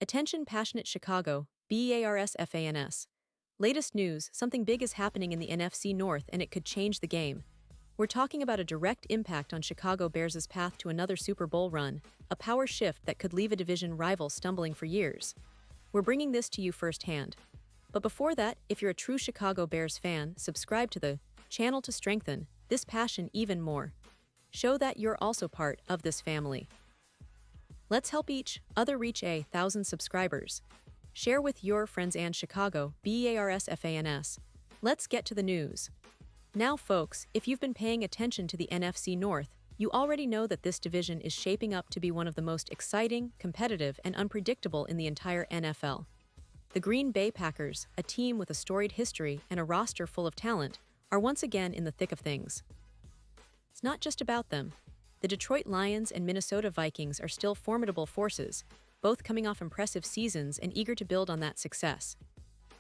Attention passionate Chicago, Bears fans. Latest news, something big is happening in the NFC North and it could change the game. We're talking about a direct impact on Chicago Bears' path to another Super Bowl run, a power shift that could leave a division rival stumbling for years. We're bringing this to you firsthand. But before that, if you're a true Chicago Bears fan, subscribe to the channel to strengthen this passion even more. Show that you're also part of this family. Let's help each other reach 1,000 subscribers. Share with your friends and Chicago Bears fans. Let's get to the news. Now folks, if you've been paying attention to the NFC North, you already know that this division is shaping up to be one of the most exciting, competitive, and unpredictable in the entire NFL. The Green Bay Packers, a team with a storied history and a roster full of talent, are once again in the thick of things. It's not just about them. The Detroit Lions and Minnesota Vikings are still formidable forces, both coming off impressive seasons and eager to build on that success.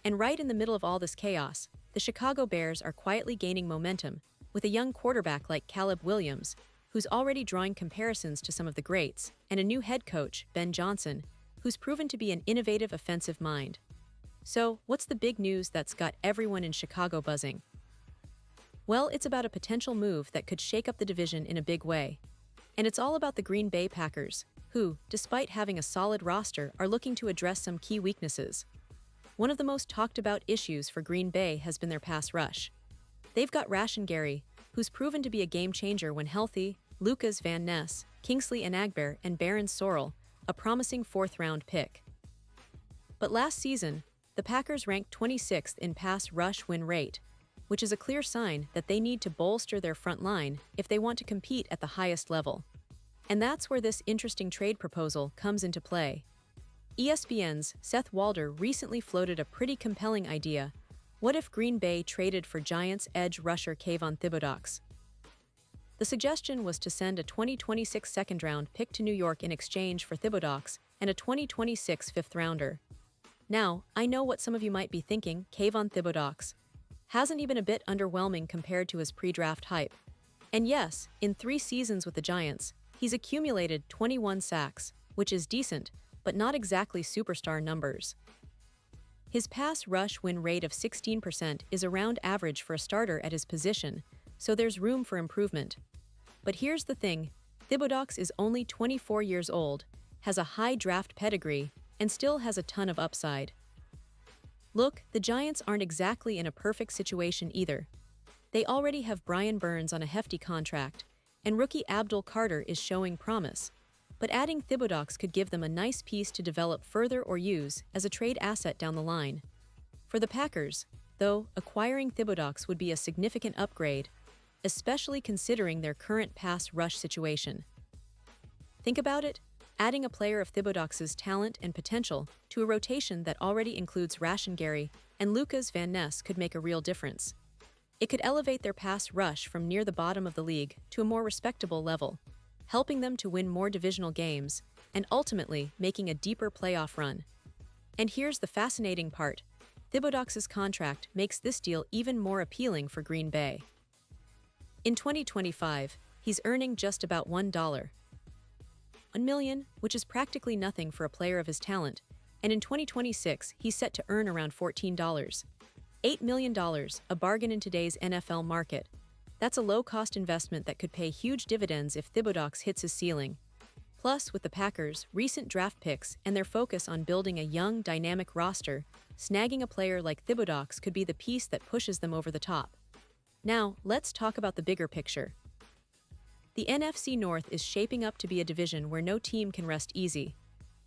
And right in the middle of all this chaos, the Chicago Bears are quietly gaining momentum, with a young quarterback like Caleb Williams, who's already drawing comparisons to some of the greats, and a new head coach, Ben Johnson, who's proven to be an innovative offensive mind. So, what's the big news that's got everyone in Chicago buzzing? Well, it's about a potential move that could shake up the division in a big way. And it's all about the Green Bay Packers, who, despite having a solid roster, are looking to address some key weaknesses. One of the most talked about issues for Green Bay has been their pass rush. They've got Rashan Gary, who's proven to be a game-changer when healthy, Lucas Van Ness, Kingsley Enagbare, and Baron Sorrell, a promising fourth-round pick. But last season, the Packers ranked 26th in pass rush win rate, which is a clear sign that they need to bolster their front line if they want to compete at the highest level. And that's where this interesting trade proposal comes into play. ESPN's Seth Walder recently floated a pretty compelling idea. What if Green Bay traded for Giants edge rusher Kayvon Thibodeaux? The suggestion was to send a 2026 second-round pick to New York in exchange for Thibodeaux and a 2026 fifth-rounder. Now, I know what some of you might be thinking, Kayvon Thibodeaux. Hasn't he been a bit underwhelming compared to his pre-draft hype? And yes, in 3 seasons with the Giants, he's accumulated 21 sacks, which is decent, but not exactly superstar numbers. His pass rush win rate of 16% is around average for a starter at his position, so there's room for improvement. But here's the thing, Thibodeaux is only 24 years old, has a high draft pedigree, and still has a ton of upside. Look, the Giants aren't exactly in a perfect situation either. They already have Brian Burns on a hefty contract, and rookie Abdul Carter is showing promise. But adding Thibodeaux could give them a nice piece to develop further or use as a trade asset down the line. For the Packers, though, acquiring Thibodeaux would be a significant upgrade, especially considering their current pass rush situation. Think about it. Adding a player of Thibodeaux's talent and potential to a rotation that already includes Rashan Gary and Lucas Van Ness could make a real difference. It could elevate their pass rush from near the bottom of the league to a more respectable level, helping them to win more divisional games and ultimately making a deeper playoff run. And here's the fascinating part. Thibodeaux's contract makes this deal even more appealing for Green Bay. In 2025, he's earning just about $1 million, which is practically nothing for a player of his talent, and in 2026, he's set to earn around $8 million, a bargain in today's NFL market. That's a low-cost investment that could pay huge dividends if Thibodeaux hits his ceiling. Plus, with the Packers' recent draft picks and their focus on building a young, dynamic roster, snagging a player like Thibodeaux could be the piece that pushes them over the top. Now, let's talk about the bigger picture. The NFC North is shaping up to be a division where no team can rest easy.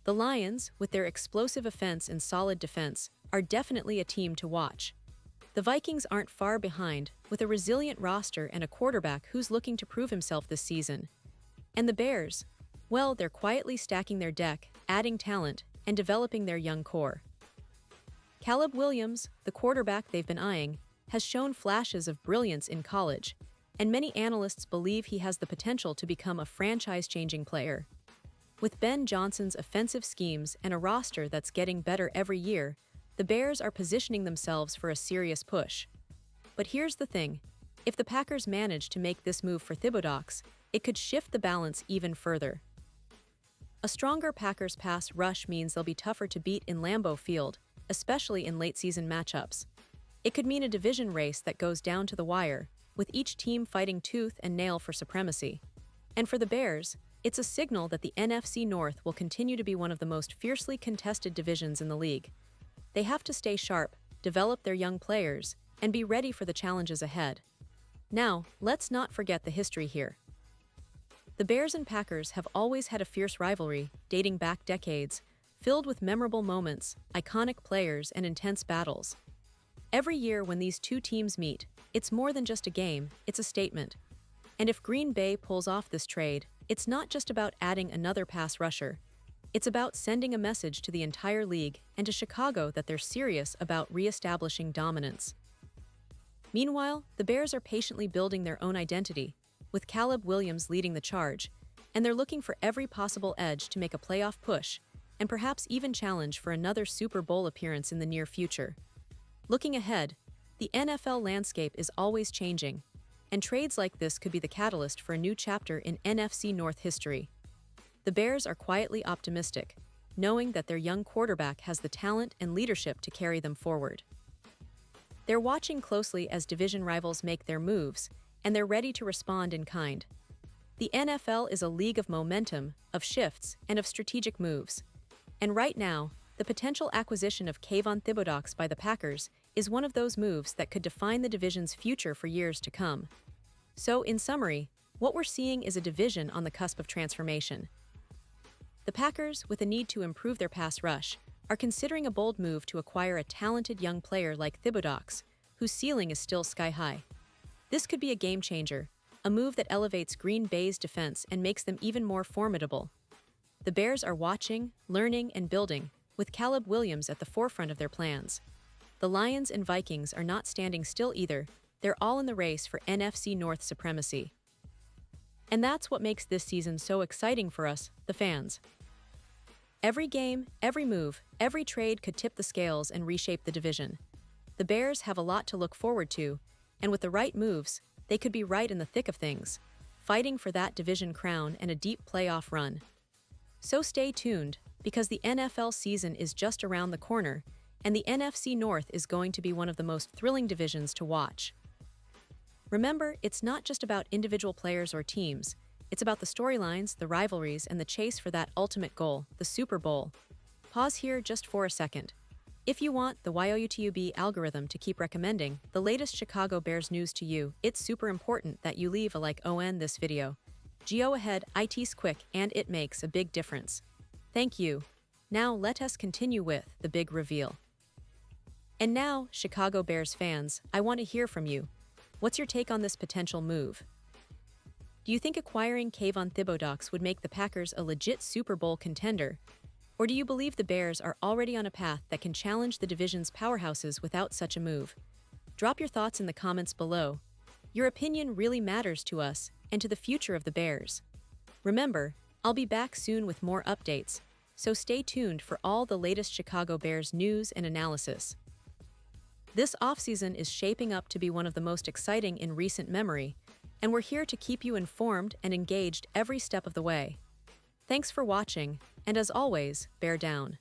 The Lions, with their explosive offense and solid defense, are definitely a team to watch. The Vikings aren't far behind, with a resilient roster and a quarterback who's looking to prove himself this season. And the Bears, well, they're quietly stacking their deck, adding talent, and developing their young core. Caleb Williams, the quarterback they've been eyeing, has shown flashes of brilliance in college, and many analysts believe he has the potential to become a franchise-changing player. With Ben Johnson's offensive schemes and a roster that's getting better every year, the Bears are positioning themselves for a serious push. But here's the thing, if the Packers manage to make this move for Thibodeaux, it could shift the balance even further. A stronger Packers pass rush means they'll be tougher to beat in Lambeau Field, especially in late-season matchups. It could mean a division race that goes down to the wire, with each team fighting tooth and nail for supremacy. And for the Bears, it's a signal that the NFC North will continue to be one of the most fiercely contested divisions in the league. They have to stay sharp, develop their young players, and be ready for the challenges ahead. Now, let's not forget the history here. The Bears and Packers have always had a fierce rivalry, dating back decades, filled with memorable moments, iconic players, and intense battles. Every year when these two teams meet, it's more than just a game, it's a statement. And if Green Bay pulls off this trade, it's not just about adding another pass rusher. It's about sending a message to the entire league and to Chicago that they're serious about re-establishing dominance. Meanwhile, the Bears are patiently building their own identity, with Caleb Williams leading the charge, and they're looking for every possible edge to make a playoff push, and perhaps even challenge for another Super Bowl appearance in the near future. Looking ahead, the NFL landscape is always changing, and trades like this could be the catalyst for a new chapter in NFC North history. The Bears are quietly optimistic, knowing that their young quarterback has the talent and leadership to carry them forward. They're watching closely as division rivals make their moves, and they're ready to respond in kind. The NFL is a league of momentum, of shifts, and of strategic moves. And right now, the potential acquisition of Kayvon Thibodeaux by the Packers is one of those moves that could define the division's future for years to come. So, in summary, what we're seeing is a division on the cusp of transformation. The Packers, with a need to improve their pass rush, are considering a bold move to acquire a talented young player like Thibodeaux, whose ceiling is still sky-high. This could be a game-changer, a move that elevates Green Bay's defense and makes them even more formidable. The Bears are watching, learning, and building, with Caleb Williams at the forefront of their plans. The Lions and Vikings are not standing still either, they're all in the race for NFC North supremacy. And that's what makes this season so exciting for us, the fans. Every game, every move, every trade could tip the scales and reshape the division. The Bears have a lot to look forward to, and with the right moves, they could be right in the thick of things, fighting for that division crown and a deep playoff run. So stay tuned, because the NFL season is just around the corner, and the NFC North is going to be one of the most thrilling divisions to watch. Remember, it's not just about individual players or teams. It's about the storylines, the rivalries, and the chase for that ultimate goal, the Super Bowl. Pause here just for a second. If you want the YouTube algorithm to keep recommending the latest Chicago Bears news to you, it's super important that you leave a like on this video. Go ahead, it's quick and it makes a big difference. Thank you. Now let us continue with the big reveal. And now, Chicago Bears fans, I want to hear from you. What's your take on this potential move? Do you think acquiring Kayvon Thibodeaux would make the Packers a legit Super Bowl contender? Or do you believe the Bears are already on a path that can challenge the division's powerhouses without such a move? Drop your thoughts in the comments below. Your opinion really matters to us and to the future of the Bears. Remember, I'll be back soon with more updates, so stay tuned for all the latest Chicago Bears news and analysis. This offseason is shaping up to be one of the most exciting in recent memory, and we're here to keep you informed and engaged every step of the way. Thanks for watching, and as always, bear down.